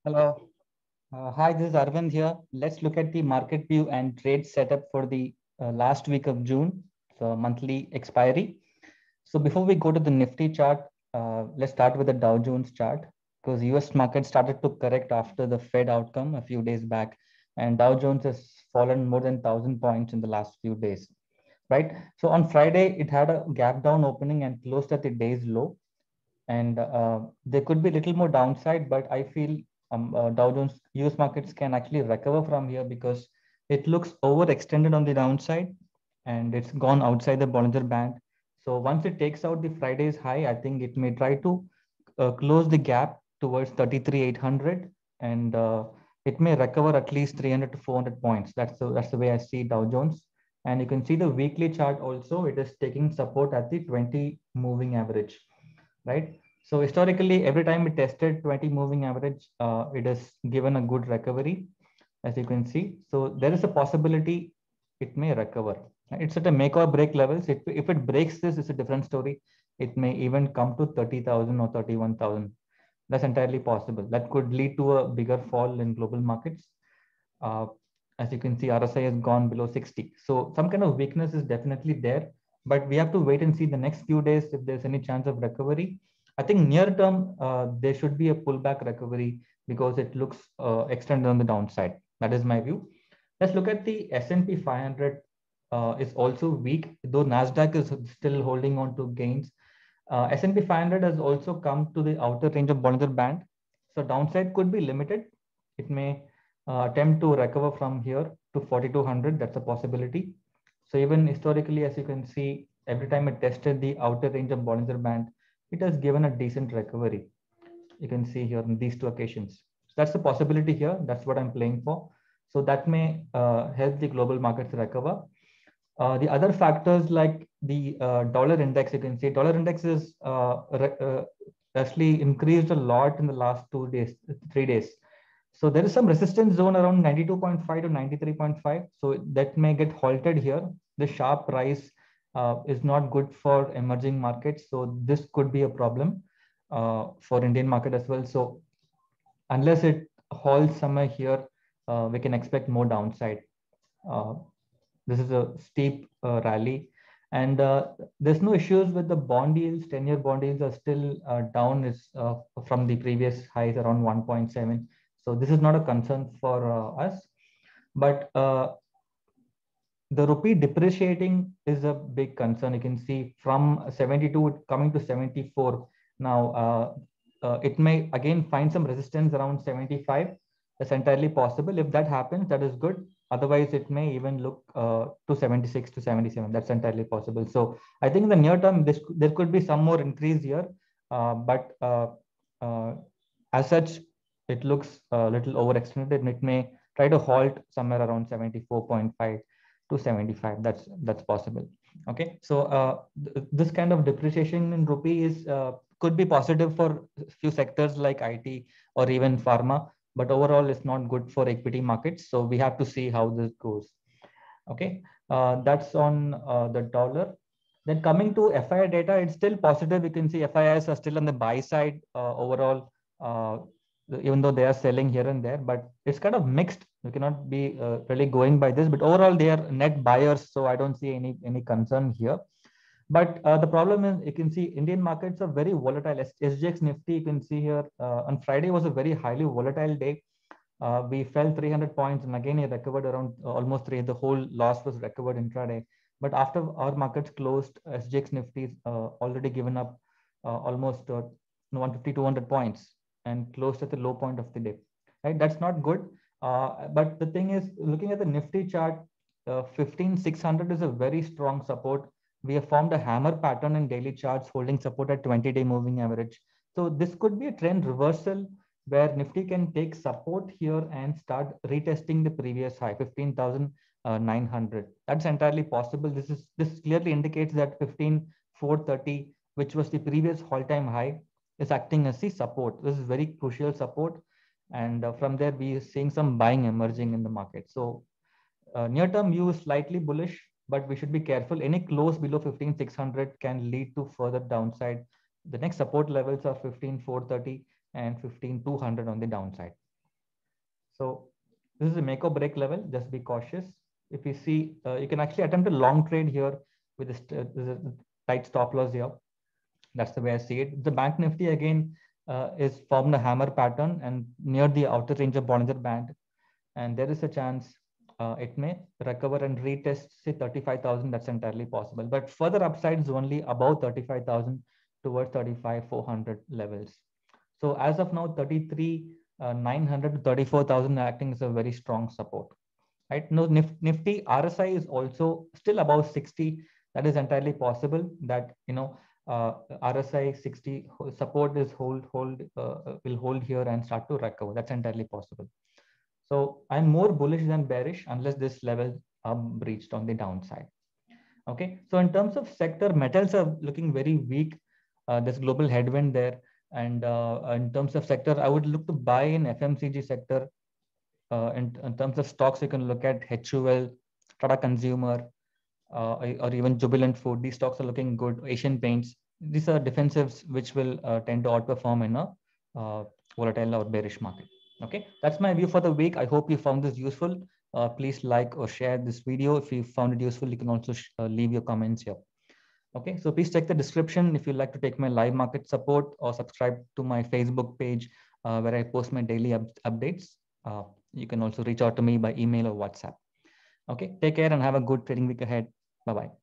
Hello. Hi, this is Arvind here. Let's look at the market view and trade setup for the last week of June, so monthly expiry. So before we go to the Nifty chart, let's start with the Dow Jones chart because US market started to correct after the Fed outcome a few days back, and Dow Jones has fallen more than 1,000 points in the last few days, right? So on Friday, it had a gap down opening and closed at the day's low, and there could be a little more downside, but I feel Dow Jones US markets can actually recover from here because it looks overextended on the downside and it's gone outside the Bollinger Band. So once it takes out the Friday's high, I think it may try to close the gap towards 33,800, and it may recover at least 300 to 400 points. That's the way I see Dow Jones. And you can see the weekly chart also, it is taking support at the 20 moving average, right? So historically, every time we tested 20 moving average, it has given a good recovery, as you can see. So there is a possibility it may recover. It's at a make or break levels. If it breaks this, it's a different story. It may even come to 30,000 or 31,000. That's entirely possible. That could lead to a bigger fall in global markets. Uh, as you can see, RSI has gone below 60. So some kind of weakness is definitely there, but we have to wait and see the next few days if there's any chance of recovery. I think near term, there should be a pullback recovery because it looks extended on the downside. That is my view. Let's look at the S&P 500. Is also weak, though Nasdaq is still holding on to gains. S&P 500 has also come to the outer range of Bollinger Band, so downside could be limited. It may attempt to recover from here to 4,200. That's a possibility. So even historically, as you can see, every time it tested the outer range of Bollinger Band, it has given a decent recovery. You can see here on these two occasions. So that's the possibility here. That's what I'm playing for. So that may help the global markets recover. The other factors like the dollar index, you can see dollar index is actually increased a lot in the last 2 days, 3 days. So there is some resistance zone around 92.5 to 93.5. So that may get halted here. The sharp rise is not good for emerging markets. So this could be a problem for Indian market as well. So unless it holds somewhere here, we can expect more downside. Uh, this is a steep rally, and there's no issues with the bond yields. 10-year bond yields are still down is from the previous highs around 1.7. So this is not a concern for us. But the rupee depreciating is a big concern. You can see from 72 coming to 74 now. It may again find some resistance around 75. That's entirely possible. If that happens, that is good. Otherwise, it may even look to 76 to 77. That's entirely possible. So I think in the near term, there could be some more increase here, but uh, as such, it looks a little overextended, and it may try to halt somewhere around 74.5 to 75. That's possible. Okay, so this kind of depreciation in rupee is could be positive for few sectors like IT or even pharma, but overall it's not good for equity markets. So we have to see how this goes. Okay, that's on the dollar. Then coming to FII data, it's still positive. You can see FIIs are still on the buy side overall, uh, even though they are selling here and there, but it's kind of mixed. We cannot be really going by this, but overall they are net buyers, so I don't see any concern here. But the problem is, you can see Indian markets are very volatile. SGX Nifty, you can see here on Friday was a very highly volatile day. We fell 300 points, and again, it recovered around almost three. The whole loss was recovered intraday. But after our markets closed, SGX Nifty already given up almost 150, 200 points and closed at the low point of the day. Right? That's not good. But the thing is, looking at the Nifty chart, 15,600 is a very strong support. We have formed a hammer pattern in daily charts holding support at 20-day moving average. So this could be a trend reversal where Nifty can take support here and start retesting the previous high, 15,900. That's entirely possible. This clearly indicates that 15,430, which was the previous all-time high, is acting as the support. This is very crucial support. And from there, we are seeing some buying emerging in the market. So near-term view is slightly bullish, but we should be careful. Any close below 15,600 can lead to further downside. The next support levels are 15,430 and 15,200 on the downside. So this is a make or break level. Just be cautious. If you see, you can actually attempt a long trade here with this tight stop loss here. That's the way I see it. The Bank Nifty again is formed a hammer pattern and near the outer range of Bollinger Band, and there is a chance it may recover and retest say 35,000. That's entirely possible. But further upside is only above 35,000 towards 35,400 levels. So as of now, 33,900 to 34,000 acting as a very strong support. Right? No, Nifty RSI is also still above 60. That is entirely possible. That RSI 60 support is will hold here and start to recover. That's entirely possible. So I'm more bullish than bearish unless this level breached on the downside. Okay. So in terms of sector, metals are looking very weak. There's global headwind there. And in terms of sector, I would look to buy in FMCG sector. In terms of stocks, you can look at HUL, Tata Consumer, or even Jubilant Food. These stocks are looking good. Asian Paints. These are defensives which will tend to outperform in a volatile or bearish market. Okay, that's my view for the week. I hope you found this useful. Please like or share this video. If you found it useful, you can also leave your comments here. Okay, so please check the description if you'd like to take my live market support or subscribe to my Facebook page where I post my daily updates. You can also reach out to me by email or WhatsApp. Okay, take care and have a good trading week ahead. Bye-bye.